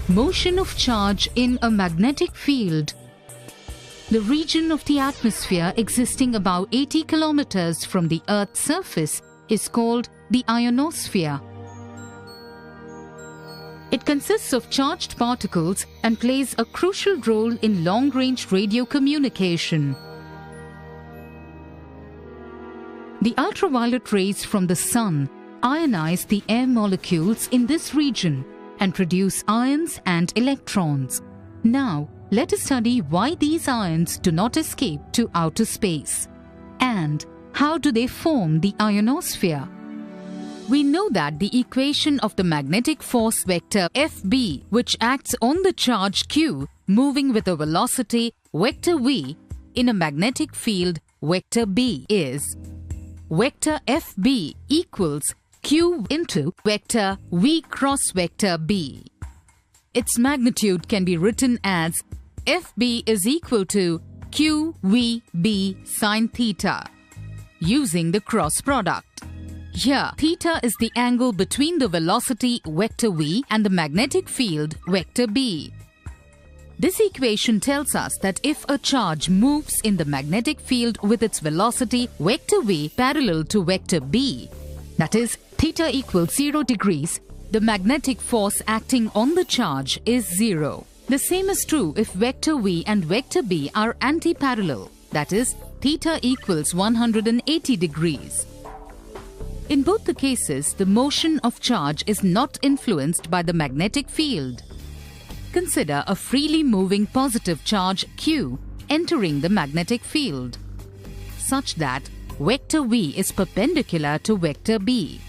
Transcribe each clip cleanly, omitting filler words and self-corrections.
Motion of charge in a magnetic field. The region of the atmosphere existing about 80 kilometers from the Earth's surface is called the ionosphere. It consists of charged particles and plays a crucial role in long-range radio communication. The ultraviolet rays from the sun ionize the air molecules in this region and produce ions and electrons. Now, let us study why these ions do not escape to outer space. And how do they form the ionosphere? We know that the equation of the magnetic force vector Fb, which acts on the charge Q moving with a velocity vector v in a magnetic field vector B, is vector Fb equals Q into vector v cross vector B. Its magnitude can be written as Fb is equal to QVB sin theta, using the cross product. Here, theta is the angle between the velocity vector v and the magnetic field vector B. This equation tells us that if a charge moves in the magnetic field with its velocity vector v parallel to vector B, that is, theta equals 0 degrees, the magnetic force acting on the charge is 0. The same is true if vector v and vector B are anti-parallel, that is, theta equals 180 degrees. In both the cases, the motion of charge is not influenced by the magnetic field. Consider a freely moving positive charge Q entering the magnetic field, such that vector v is perpendicular to vector B.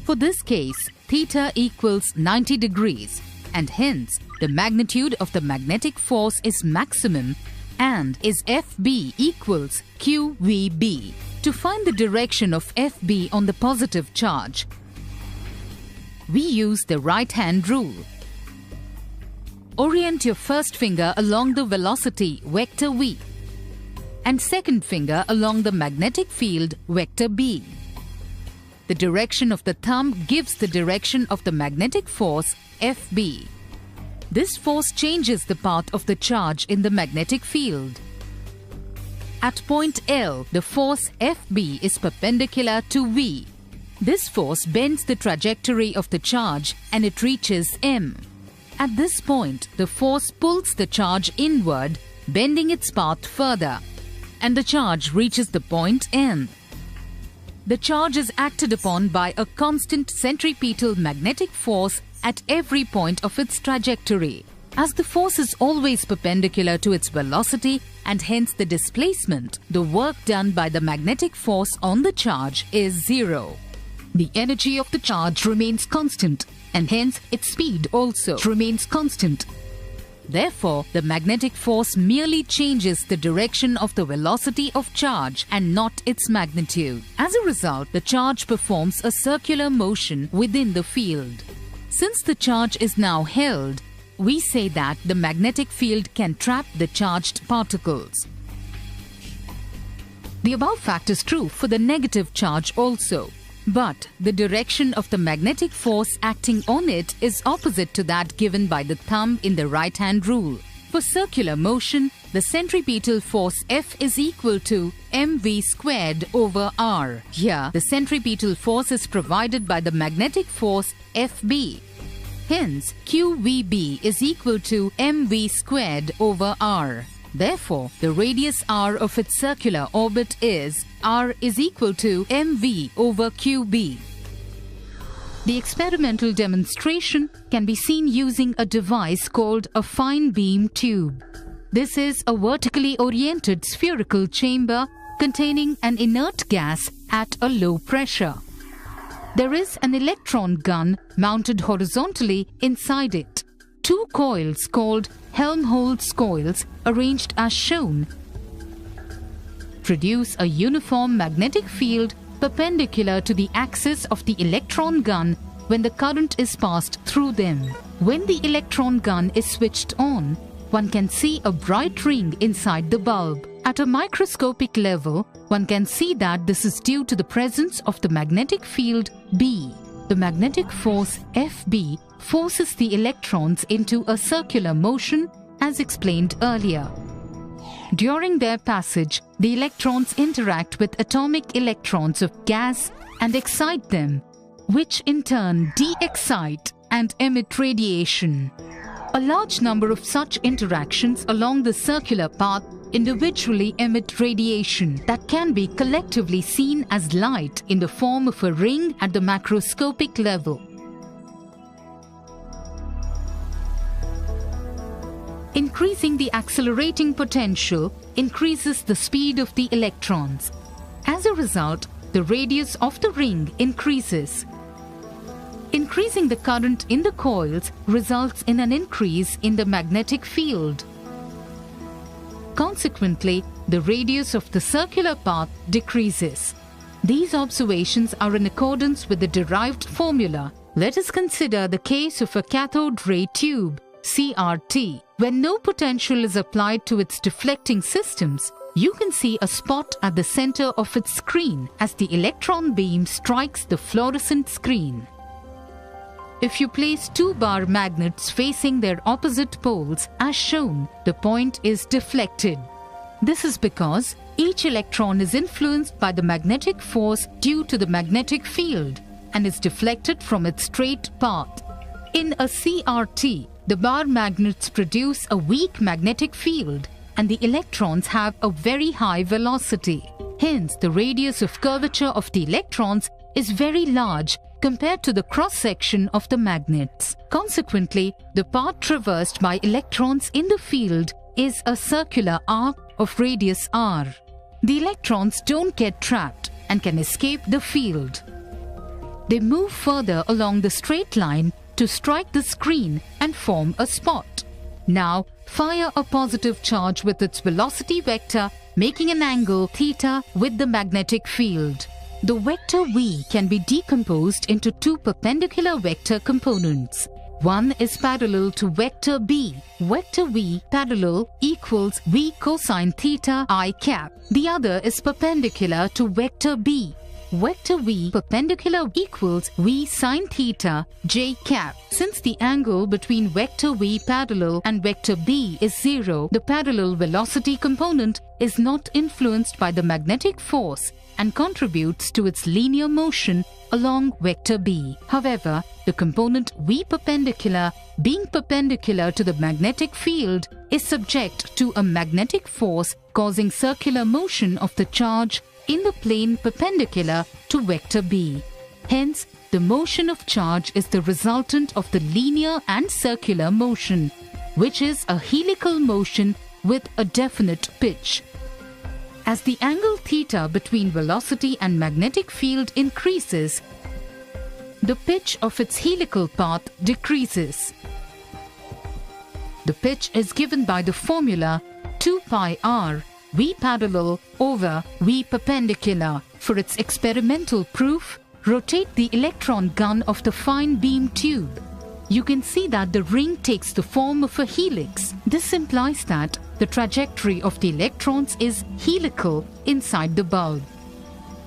For this case, theta equals 90 degrees, and hence the magnitude of the magnetic force is maximum and is Fb equals QVB. To find the direction of Fb on the positive charge, we use the right-hand rule. Orient your first finger along the velocity vector v and second finger along the magnetic field vector B. The direction of the thumb gives the direction of the magnetic force Fb. This force changes the path of the charge in the magnetic field. At point L, the force Fb is perpendicular to V. This force bends the trajectory of the charge and it reaches M. At this point, the force pulls the charge inward, bending its path further, and the charge reaches the point N. The charge is acted upon by a constant centripetal magnetic force at every point of its trajectory. As the force is always perpendicular to its velocity and hence the displacement, the work done by the magnetic force on the charge is 0. The energy of the charge remains constant and hence its speed also remains constant. Therefore, the magnetic force merely changes the direction of the velocity of charge and not its magnitude. As a result, the charge performs a circular motion within the field. Since the charge is now held, we say that the magnetic field can trap the charged particles. The above fact is true for the negative charge also. But the direction of the magnetic force acting on it is opposite to that given by the thumb in the right-hand rule. For circular motion, the centripetal force F is equal to mv squared over r. Here, the centripetal force is provided by the magnetic force Fb. Hence, QVB is equal to mv squared over r. Therefore, the radius r of its circular orbit is r is equal to mv over qb. The experimental demonstration can be seen using a device called a fine beam tube. This is a vertically oriented spherical chamber containing an inert gas at a low pressure. There is an electron gun mounted horizontally inside it. Two coils called Helmholtz coils, arranged as shown, produce a uniform magnetic field perpendicular to the axis of the electron gun when the current is passed through them. When the electron gun is switched on, one can see a bright ring inside the bulb. At a microscopic level, one can see that this is due to the presence of the magnetic field B. the magnetic force Fb forces the electrons into a circular motion as explained earlier. During their passage, the electrons interact with atomic electrons of gas and excite them, which in turn de-excite and emit radiation. A large number of such interactions along the circular path individually emit radiation that can be collectively seen as light in the form of a ring at the macroscopic level. Increasing the accelerating potential increases the speed of the electrons. As a result, the radius of the ring increases. Increasing the current in the coils results in an increase in the magnetic field. Consequently, the radius of the circular path decreases. These observations are in accordance with the derived formula. Let us consider the case of a cathode ray tube, CRT. When no potential is applied to its deflecting systems, you can see a spot at the center of its screen as the electron beam strikes the fluorescent screen. If you place two bar magnets facing their opposite poles as shown, the point is deflected. This is because each electron is influenced by the magnetic force due to the magnetic field and is deflected from its straight path. In a CRT, the bar magnets produce a weak magnetic field and the electrons have a very high velocity. Hence, the radius of curvature of the electrons is very large compared to the cross-section of the magnets. Consequently, the path traversed by electrons in the field is a circular arc of radius r. The electrons don't get trapped and can escape the field. They move further along the straight line to strike the screen and form a spot. Now, fire a positive charge with its velocity vector, making an angle theta with the magnetic field. The vector v can be decomposed into two perpendicular vector components. One is parallel to vector b. Vector v parallel equals v cosine theta I cap. The other is perpendicular to vector b. Vector v perpendicular equals v sine theta j cap. Since the angle between vector v parallel and vector b is 0, the parallel velocity component is not influenced by the magnetic force and contributes to its linear motion along vector b. However, the component v perpendicular, being perpendicular to the magnetic field, is subject to a magnetic force causing circular motion of the charge in the plane perpendicular to vector b. Hence, the motion of charge is the resultant of the linear and circular motion, which is a helical motion with a definite pitch. As the angle theta between velocity and magnetic field increases, the pitch of its helical path decreases. The pitch is given by the formula 2 pi r v parallel over v perpendicular. For its experimental proof, rotate the electron gun of the fine beam tube. You can see that the ring takes the form of a helix. This implies that the trajectory of the electrons is helical inside the bulb.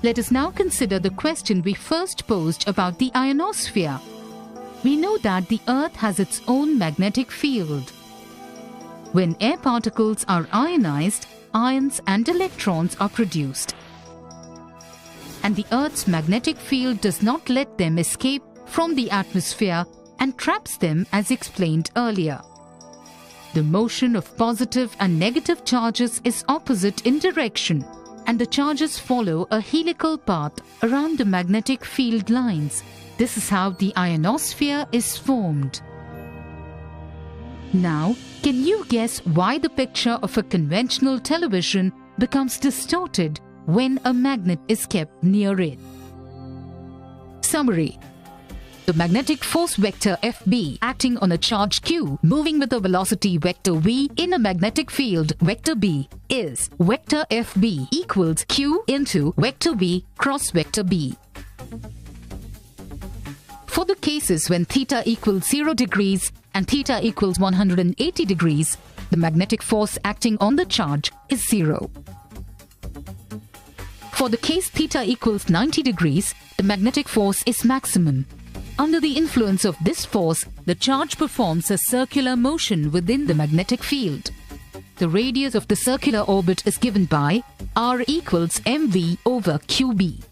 Let us now consider the question we first posed about the ionosphere. We know that the Earth has its own magnetic field. When air particles are ionized, ions and electrons are produced. And the Earth's magnetic field does not let them escape from the atmosphere and traps them as explained earlier. The motion of positive and negative charges is opposite in direction, and the charges follow a helical path around the magnetic field lines. This is how the ionosphere is formed. Now, can you guess why the picture of a conventional television becomes distorted when a magnet is kept near it? Summary. The magnetic force vector Fb acting on a charge q moving with a velocity vector v in a magnetic field vector b is vector Fb equals q into vector v cross vector b. For the cases when theta equals 0 degrees and theta equals 180 degrees, the magnetic force acting on the charge is 0. For the case theta equals 90 degrees, the magnetic force is maximum. Under the influence of this force, the charge performs a circular motion within the magnetic field. The radius of the circular orbit is given by r equals mv over qb.